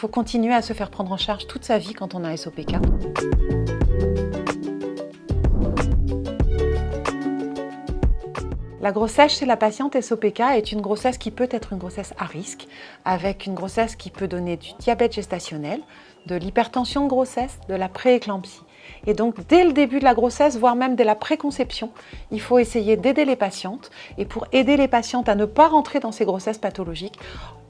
faut continuer à se faire prendre en charge toute sa vie quand on a un SOPK. La grossesse chez la patiente SOPK est une grossesse qui peut être une grossesse à risque, avec une grossesse qui peut donner du diabète gestationnel, de l'hypertension de grossesse, de la prééclampsie. Et donc, dès le début de la grossesse, voire même dès la préconception, il faut essayer d'aider les patientes. Et pour aider les patientes à ne pas rentrer dans ces grossesses pathologiques,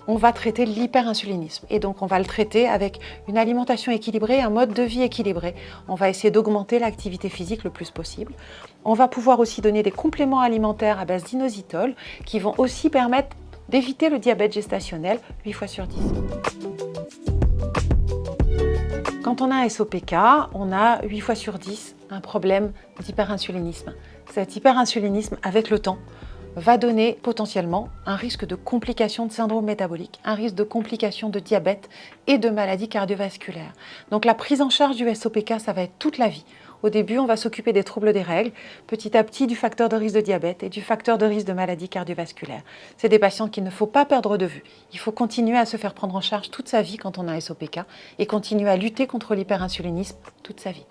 on va traiter l'hyperinsulinisme. Et donc, on va le traiter avec une alimentation équilibrée, un mode de vie équilibré. On va essayer d'augmenter l'activité physique le plus possible. On va pouvoir aussi donner des compléments alimentaires à base d'inositol qui vont aussi permettre d'éviter le diabète gestationnel 8 fois sur 10. Quand on a un SOPK, on a 8 fois sur 10 un problème d'hyperinsulinisme. Cet hyperinsulinisme, avec le temps, va donner potentiellement un risque de complications de syndrome métabolique, un risque de complications de diabète et de maladies cardiovasculaires. Donc la prise en charge du SOPK, ça va être toute la vie. Au début, on va s'occuper des troubles des règles, petit à petit du facteur de risque de diabète et du facteur de risque de maladies cardiovasculaires. C'est des patients qu'il ne faut pas perdre de vue. Il faut continuer à se faire prendre en charge toute sa vie quand on a un SOPK et continuer à lutter contre l'hyperinsulinisme toute sa vie.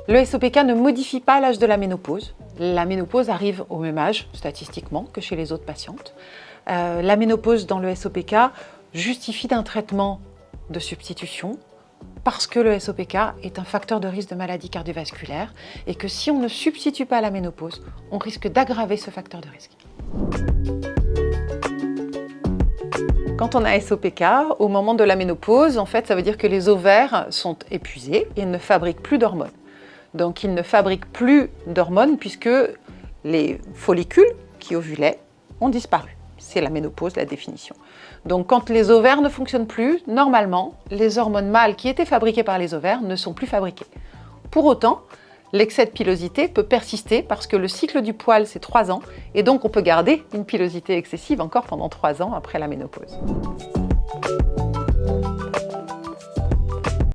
Le SOPK ne modifie pas l'âge de la ménopause. La ménopause arrive au même âge, statistiquement, que chez les autres patientes. La ménopause dans le SOPK justifie d'un traitement de substitution parce que le SOPK est un facteur de risque de maladie cardiovasculaire et que si on ne substitue pas la ménopause, on risque d'aggraver ce facteur de risque. Quand on a SOPK, au moment de la ménopause, en fait, ça veut dire que les ovaires sont épuisés et ne fabriquent plus d'hormones. Donc, ils ne fabriquent plus d'hormones puisque les follicules qui ovulaient ont disparu. C'est la ménopause, la définition. Donc, quand les ovaires ne fonctionnent plus, normalement, les hormones mâles qui étaient fabriquées par les ovaires ne sont plus fabriquées. Pour autant, l'excès de pilosité peut persister parce que le cycle du poil, c'est 3 ans, et donc on peut garder une pilosité excessive encore pendant 3 ans après la ménopause.